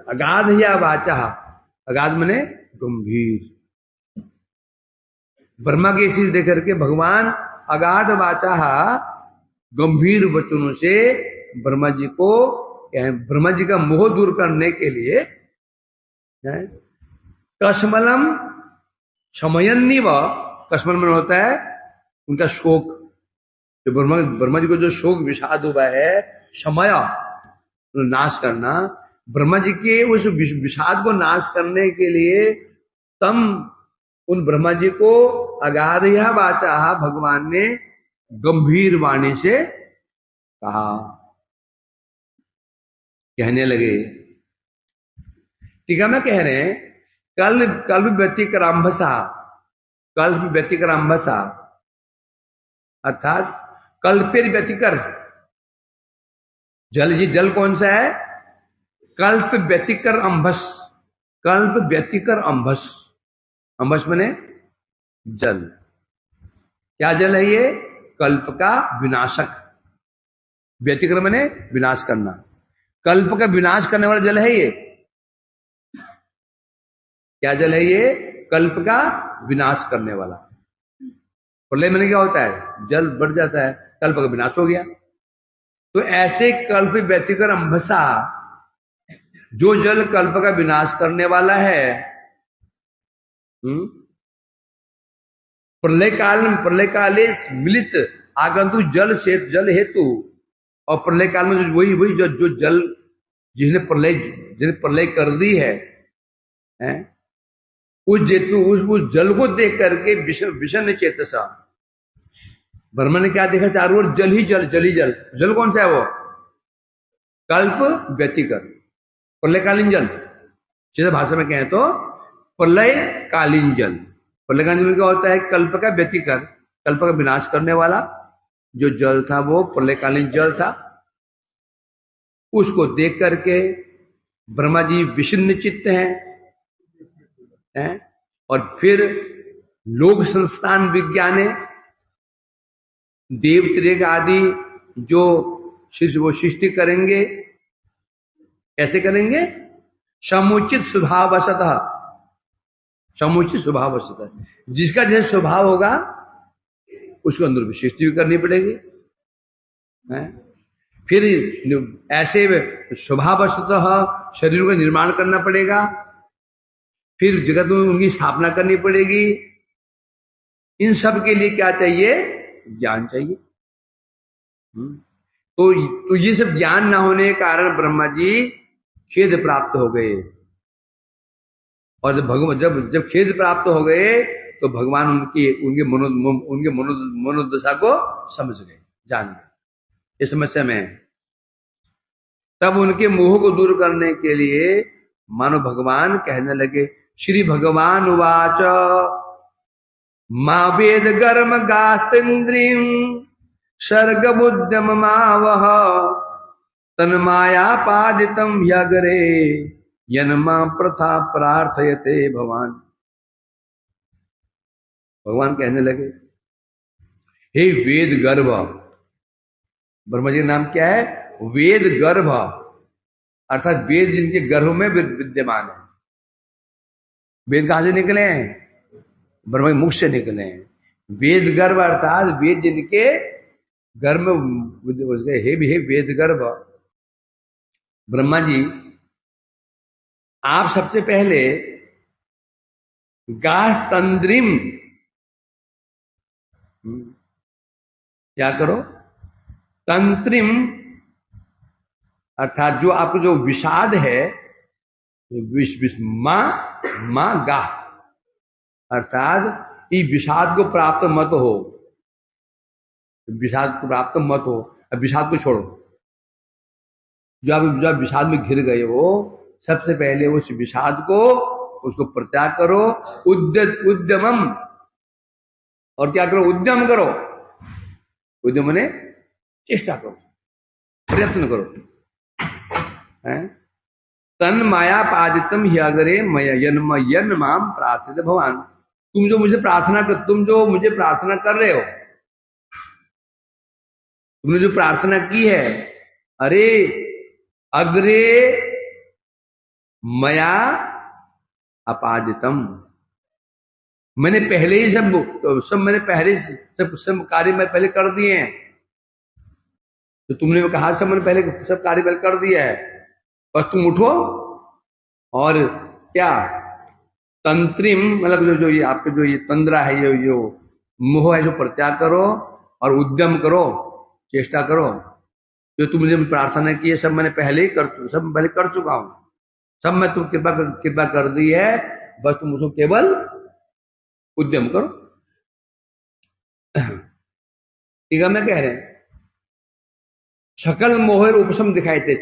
अगाधया वाचा, अगाध मने गंभीर, ब्रह्मा के इसी देख करके भगवान अगाध वाचा गंभीर वचनों से ब्रह्मा जी को, ब्रह्मा जी का मोह दूर करने के लिए कश्मलम शमयन्निव, कश्मल में होता है उनका शोक, जो ब्रह्मा जी को जो शोक विषाद हुआ है, शमय नाश करना, ब्रह्मा जी के उस विषाद को नाश करने के लिए तम उन ब्रह्मा जी को अगाध यह वाचा भगवान ने गंभीर वाणी से कहा, कहने लगे। टीका में कह रहे हैं कल्प व्यतिक्रांभसा, कल्प व्यतिक्रांभसा अर्थात कल्पेर व्यतिकर, जल, ये जल कौन सा है, कल्प व्यतिकर अंभस, कल्प व्यतिकर अंभस, अंभस मने जल, क्या जल है ये, कल्प का विनाशक, व्यतिक्रम मने विनाश करना, कल्प का विनाश करने वाला जल है ये, क्या जल है ये, कल्प का विनाश करने वाला। प्रलय में क्या होता है, जल बढ़ जाता है, कल्प का विनाश हो गया। तो ऐसे कल्प व्यतिकर अंभसा, जो जल कल्प का विनाश करने वाला है, प्रलय काले मिलित आगंतु जल से जल हेतु, और प्रलय काल में वही जो जल जिसने प्रलय कर दी है, उस जल को देख करके विषण चेतसा, ब्रह्मा ने क्या देखा, चारों ओर जल ही जल, जल ही जल, जल कौन सा है वो, कल्प व्यतिकर, प्रलयकालीन जल, सीधे भाषा में कहें तो प्रलयकालीन जल। प्रलयकालीन जल क्या होता है, कल्प का व्यतिकर, कल्प का विनाश करने वाला जो जल था वो प्रलयकालीन जल था। उसको देख करके ब्रह्मा जी विषिन्न चित्त हैं, और फिर लोक संस्थान विज्ञाने, देव त्रिग आदि जो वो सृष्टि करेंगे, कैसे करेंगे, समुचित स्वभाववशतः, समुचित स्वभाववशतः, जिसका जैसे स्वभाव होगा उसको अंदर भी सृष्टि भी करनी पड़ेगी, फिर ऐसे स्वभाववशतः शरीर का निर्माण करना पड़ेगा, फिर जगत में उनकी स्थापना करनी पड़ेगी। इन सब के लिए क्या चाहिए, ज्ञान चाहिए। तो ये सब ज्ञान ना होने के कारण ब्रह्मा जी खेद प्राप्त हो गए, और जब खेद प्राप्त हो गए तो भगवान उनके मनोदशा को समझ गए, जान गए इस समस्या में। तब उनके मोह को दूर करने के लिए मानो भगवान कहने लगे, श्री भगवान उवाच मां वेद गर्म गास्तेन्द्रियं सर्ग बुद्धम मावह तन्माया पादितम ह्यग्रे यन्मा प्रथा प्रार्थयते भवान। भगवान कहने लगे, हे वेद गर्भ, ब्रह्मा जी का नाम क्या है, वेद गर्भ, अर्थात वेद जिनके गर्भ में विद्यमान है। वेद कहां से निकले हैं, ब्रह्मा के मुख से निकले हैं। वेद गर्भ अर्थात वेद जिनके गर्भ में, हे वेद गर्भ ब्रह्मा जी, आप सबसे पहले गास्तंद्रिम, क्या करो, तंत्रिम अर्थात जो आपको जो विषाद है, विष विष मां गा, अर्थात इस विषाद को प्राप्त मत हो, विषाद को प्राप्त मत हो। अब विषाद को छोड़ो, जब विषाद में घिर गए हो, सबसे पहले उस विषाद को, उसको प्रत्याग करो। उद्यमम, और क्या करो, उद्यम करो। उद्यम ने चेष्टा करो, प्रयत्न करो। तन माया पादितम ह्यगरे यन माम प्रार्थित भगवान। तुम जो मुझे प्रार्थना कर रहे हो, तुमने जो प्रार्थना की है, अरे अग्रे मया अपादितम, मैंने पहले ही सब कार्य मैं पहले कर दिए हैं। तो तुमने कहा सब मैंने पहले सब कार्य पहले कर दिया है, बस तुम उठो और क्या, तंत्रिम मतलब जो ये आपके जो ये तंद्रा है, ये जो मोह है, जो प्रत्याग करो और उद्यम करो, चेष्टा करो। जो तुमने प्रार्थना की है सब मैंने पहले कर चुका हूं, सब मैं तुम कृपा कर दी है, बस तुम उसको केवल उद्यम करो। ठीक है, मैं कह रहे हैं सकल मोह उपशम दिखाई थे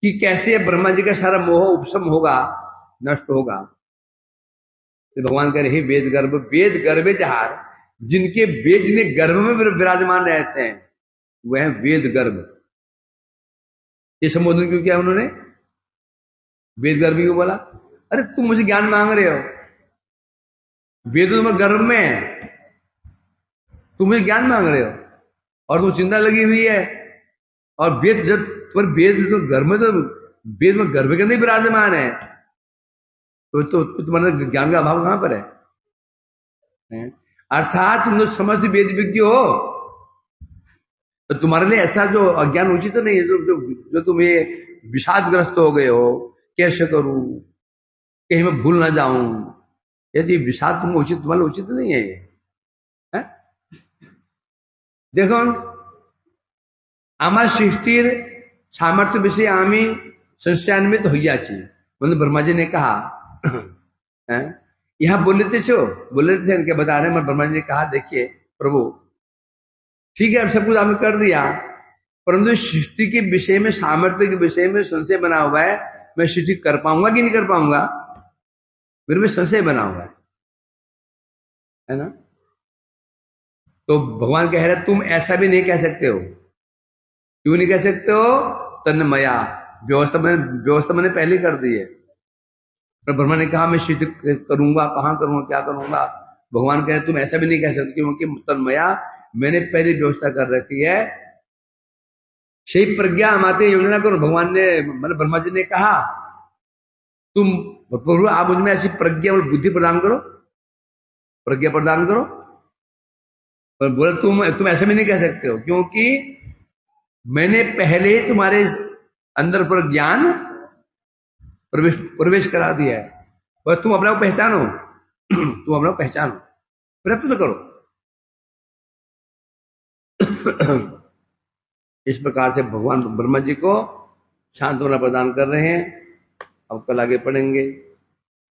कि कैसे ब्रह्मा जी का सारा मोह उपशम होगा, नष्ट होगा। तो भगवान कह रहे वेद गर्भे जहार, जिनके वेद जिन्हें गर्भ में विराजमान रहते हैं वह वेद गर्भ। ये संबोधन क्यों किया उन्होंने, वेद गर्भ क्यों बोला? अरे तुम मुझे ज्ञान मांग रहे हो, वेद तुम्हें गर्भ में है, तुम मुझे ज्ञान मांग रहे हो और तुम चिंता लगी हुई है। और वेद जब वेद तो गर्भ में, तो वेद में गर्भ के अंदर विराजमान है, तो तुम्हारा ज्ञान का अभाव कहां पर है? अर्थात तुम तो समस्त वेद विज्ञ हो, तो तुम्हारे लिए ऐसा जो अज्ञान उचित नहीं है, जो तुम ये विषादग्रस्त हो गए हो, कैसे करूं, कहीं मैं भूल ना जाऊं, यदि विषाद तुम्हारे उचित नहीं है ये, है? देखो, आमार सृष्टिर सामर्थ्य विषय आमी संशयान्वित हो जाची, मतलब ब्रह्मा जी ने कहा यहां बोले थे इनके बता रहे हैं। ब्रह्मा जी ने कहा देखिए प्रभु, ठीक है अब सब कुछ आपने कर दिया, परंतु सृष्टि के विषय में, सामर्थ्य के विषय में संशय बना हुआ है, मैं सृष्टि कर पाऊंगा कि नहीं कर पाऊंगा, मेरे में संशय बना हुआ है ना। तो भगवान कह रहे तुम ऐसा भी नहीं कह सकते हो। क्यों नहीं कह सकते हो? तन्मया, व्यवस्था मैंने पहले कर दी है। पर ब्रह्मा ने कहा मैं सिद्ध करूंगा, कहां करूंगा, क्या करूंगा। भगवान कह रहे तुम ऐसा भी नहीं कह सकते, क्योंकि तन्मया मैंने पहले व्यवस्था कर रखी है। सही प्रज्ञा माते योजना करो, भगवान ने मतलब ब्रह्मा जी ने कहा तुम प्रभु आप मुझमें ऐसी प्रज्ञा और बुद्धि प्रदान करो, प्रज्ञा प्रदान करो। पर बोले तुम ऐसा भी नहीं कह सकते हो, क्योंकि मैंने पहले ही तुम्हारे अंदर पर ज्ञान प्रवेश करा दिया है, बस तुम अपना पहचानो, तुम अपना पहचानो, प्रयत्न करो। इस प्रकार से भगवान ब्रह्मा जी को सांत्वना प्रदान कर रहे हैं। अब कल आगे पढ़ेंगे।